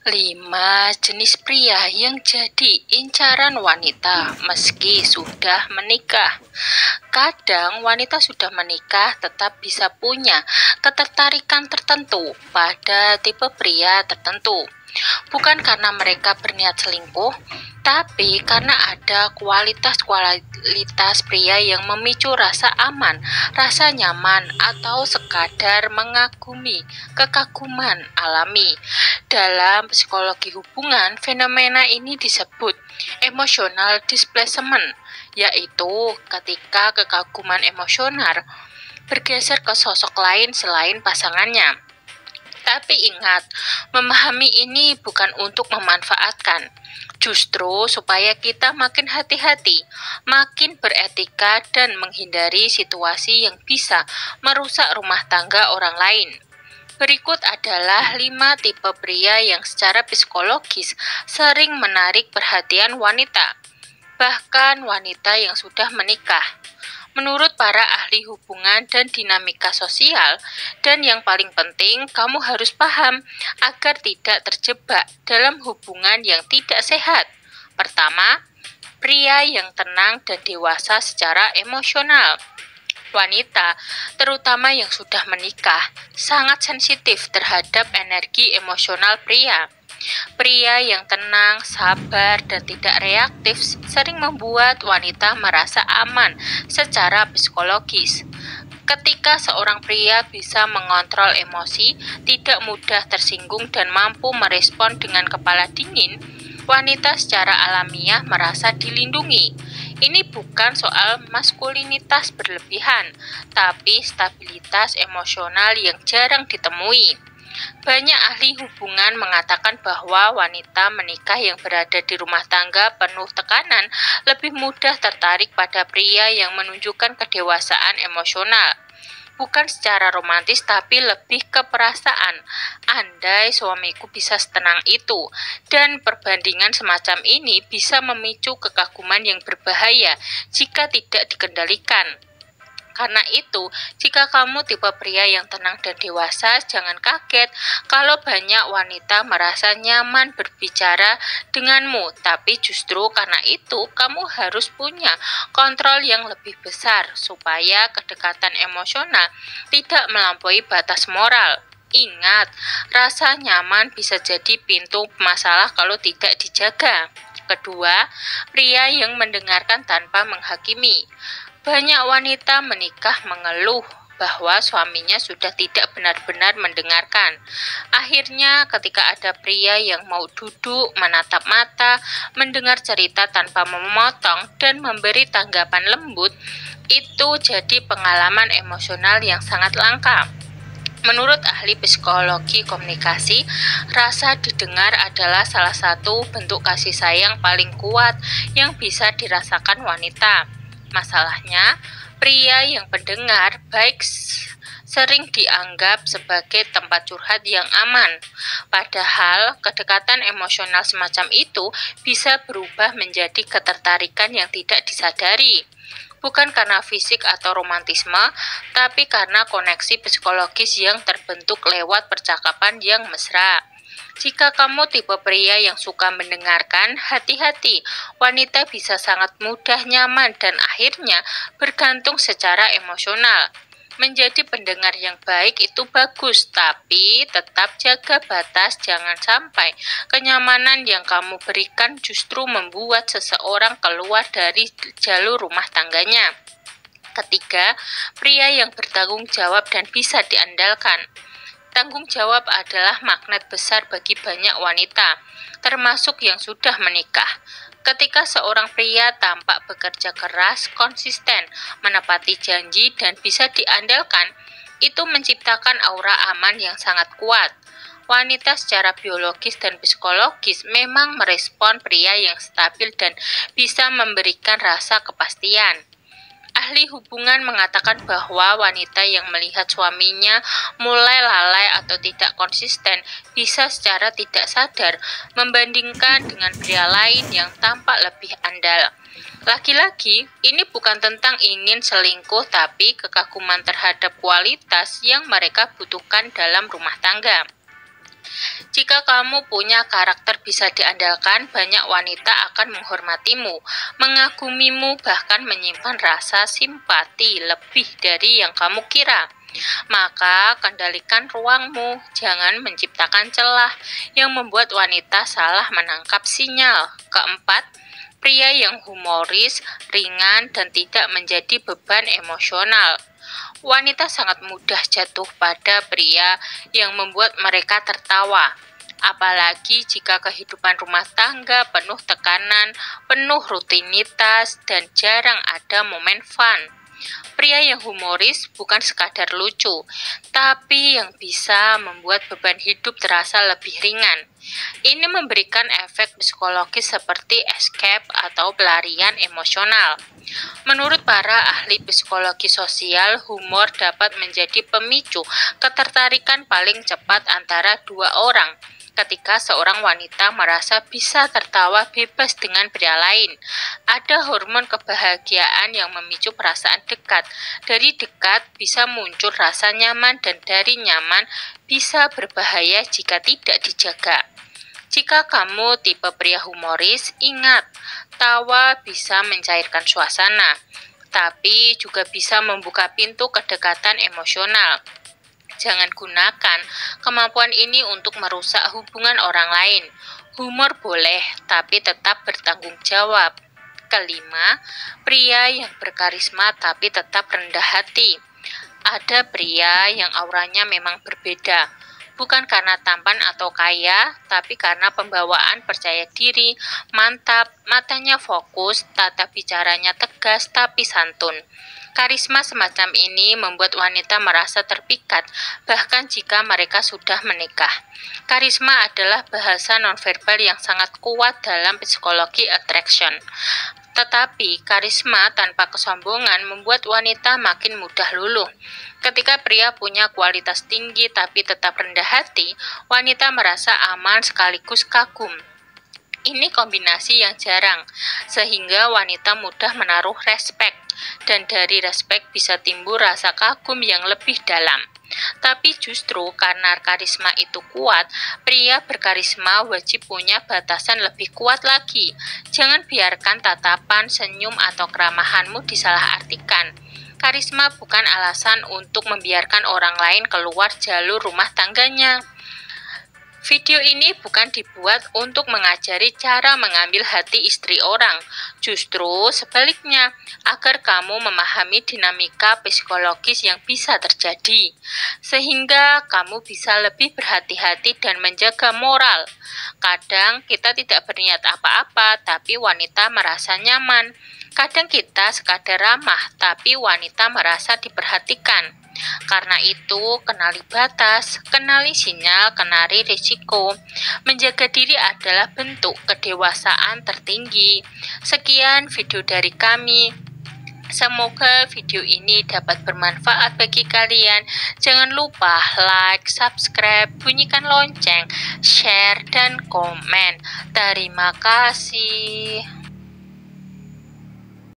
5 jenis pria yang jadi incaran wanita meski sudah menikah. Kadang wanita sudah menikah tetap bisa punya ketertarikan tertentu pada tipe pria tertentu. Bukan karena mereka berniat selingkuh, tapi karena ada kualitas pria yang memicu rasa aman, rasa nyaman, atau sekadar mengagumi, kekaguman alami. Dalam psikologi hubungan, fenomena ini disebut emotional displacement, yaitu ketika kekaguman emosional bergeser ke sosok lain selain pasangannya. Tapi ingat, memahami ini bukan untuk memanfaatkan, justru supaya kita makin hati-hati, makin beretika, dan menghindari situasi yang bisa merusak rumah tangga orang lain. Berikut adalah 5 tipe pria yang secara psikologis sering menarik perhatian wanita, bahkan wanita yang sudah menikah. Menurut para ahli hubungan dan dinamika sosial, dan yang paling penting, kamu harus paham agar tidak terjebak dalam hubungan yang tidak sehat. Pertama, pria yang tenang dan dewasa secara emosional. Wanita, terutama yang sudah menikah, sangat sensitif terhadap energi emosional pria. Pria yang tenang, sabar, dan tidak reaktif sering membuat wanita merasa aman secara psikologis. Ketika seorang pria bisa mengontrol emosi, tidak mudah tersinggung, dan mampu merespon dengan kepala dingin, wanita secara alamiah merasa dilindungi. Ini bukan soal maskulinitas berlebihan, tapi stabilitas emosional yang jarang ditemui. Banyak ahli hubungan mengatakan bahwa wanita menikah yang berada di rumah tangga penuh tekanan lebih mudah tertarik pada pria yang menunjukkan kedewasaan emosional. Bukan secara romantis, tapi lebih ke perasaan. Andai suamiku bisa setenang itu, dan perbandingan semacam ini bisa memicu kekaguman yang berbahaya jika tidak dikendalikan. Karena itu, jika kamu tipe pria yang tenang dan dewasa, jangan kaget kalau banyak wanita merasa nyaman berbicara denganmu. Tapi justru karena itu, kamu harus punya kontrol yang lebih besar supaya kedekatan emosional tidak melampaui batas moral. Ingat, rasa nyaman bisa jadi pintu masalah kalau tidak dijaga. Kedua, pria yang mendengarkan tanpa menghakimi. Banyak wanita menikah mengeluh bahwa suaminya sudah tidak benar-benar mendengarkan. Akhirnya, ketika ada pria yang mau duduk, menatap mata, mendengar cerita tanpa memotong, dan memberi tanggapan lembut, itu jadi pengalaman emosional yang sangat langka. Menurut ahli psikologi komunikasi, rasa didengar adalah salah satu bentuk kasih sayang paling kuat yang bisa dirasakan wanita. Masalahnya, pria yang pendengar baik sering dianggap sebagai tempat curhat yang aman. Padahal, kedekatan emosional semacam itu bisa berubah menjadi ketertarikan yang tidak disadari. Bukan karena fisik atau romantisme, tapi karena koneksi psikologis yang terbentuk lewat percakapan yang mesra. Jika kamu tipe pria yang suka mendengarkan, hati-hati, wanita bisa sangat mudah nyaman dan akhirnya bergantung secara emosional. Menjadi pendengar yang baik itu bagus, tapi tetap jaga batas, jangan sampai kenyamanan yang kamu berikan justru membuat seseorang keluar dari jalur rumah tangganya. Ketiga, pria yang bertanggung jawab dan bisa diandalkan. Tanggung jawab adalah magnet besar bagi banyak wanita, termasuk yang sudah menikah. Ketika seorang pria tampak bekerja keras, konsisten, menepati janji, dan bisa diandalkan, itu menciptakan aura aman yang sangat kuat. Wanita secara biologis dan psikologis memang merespon pria yang stabil dan bisa memberikan rasa kepastian. Ahli hubungan mengatakan bahwa wanita yang melihat suaminya mulai lalai atau tidak konsisten bisa secara tidak sadar membandingkan dengan pria lain yang tampak lebih andal. Laki-laki, ini bukan tentang ingin selingkuh, tapi kekaguman terhadap kualitas yang mereka butuhkan dalam rumah tangga. Jika kamu punya karakter bisa diandalkan, banyak wanita akan menghormatimu, mengagumimu, bahkan menyimpan rasa simpati lebih dari yang kamu kira. Maka kendalikan ruangmu, jangan menciptakan celah yang membuat wanita salah menangkap sinyal. Keempat, pria yang humoris, ringan, dan tidak menjadi beban emosional. Wanita sangat mudah jatuh pada pria yang membuat mereka tertawa. Apalagi jika kehidupan rumah tangga penuh tekanan, penuh rutinitas, dan jarang ada momen fun. Pria yang humoris bukan sekadar lucu, tapi yang bisa membuat beban hidup terasa lebih ringan. Ini memberikan efek psikologis seperti escape atau pelarian emosional. Menurut para ahli psikologi sosial, humor dapat menjadi pemicu ketertarikan paling cepat antara dua orang. Ketika seorang wanita merasa bisa tertawa bebas dengan pria lain, ada hormon kebahagiaan yang memicu perasaan dekat. Dari dekat bisa muncul rasa nyaman, dan dari nyaman bisa berbahaya jika tidak dijaga. Jika kamu tipe pria humoris, ingat, tawa bisa mencairkan suasana, tapi juga bisa membuka pintu kedekatan emosional. Jangan gunakan kemampuan ini untuk merusak hubungan orang lain. Humor boleh, tapi tetap bertanggung jawab. Kelima, pria yang berkarisma tapi tetap rendah hati. Ada pria yang auranya memang berbeda. Bukan karena tampan atau kaya, tapi karena pembawaan percaya diri, mantap, matanya fokus, tata bicaranya tegas tapi santun. Karisma semacam ini membuat wanita merasa terpikat, bahkan jika mereka sudah menikah. Karisma adalah bahasa nonverbal yang sangat kuat dalam psikologi attraction. Tetapi karisma tanpa kesombongan membuat wanita makin mudah luluh. Ketika pria punya kualitas tinggi tapi tetap rendah hati, wanita merasa aman sekaligus kagum. Ini kombinasi yang jarang, sehingga wanita mudah menaruh respek, dan dari respek bisa timbul rasa kagum yang lebih dalam. Tapi justru karena karisma itu kuat, pria berkarisma wajib punya batasan lebih kuat lagi. Jangan biarkan tatapan, senyum, atau keramahanmu disalahartikan. Karisma bukan alasan untuk membiarkan orang lain keluar jalur rumah tangganya. Video ini bukan dibuat untuk mengajari cara mengambil hati istri orang, justru sebaliknya, agar kamu memahami dinamika psikologis yang bisa terjadi, sehingga kamu bisa lebih berhati-hati dan menjaga moral. Kadang kita tidak berniat apa-apa, tapi wanita merasa nyaman. Kadang kita sekadar ramah, tapi wanita merasa diperhatikan. Karena itu, kenali batas, kenali sinyal, kenali risiko. Menjaga diri adalah bentuk kedewasaan tertinggi. Sekian video dari kami. Semoga video ini dapat bermanfaat bagi kalian. Jangan lupa like, subscribe, bunyikan lonceng, share, dan komen. Terima kasih.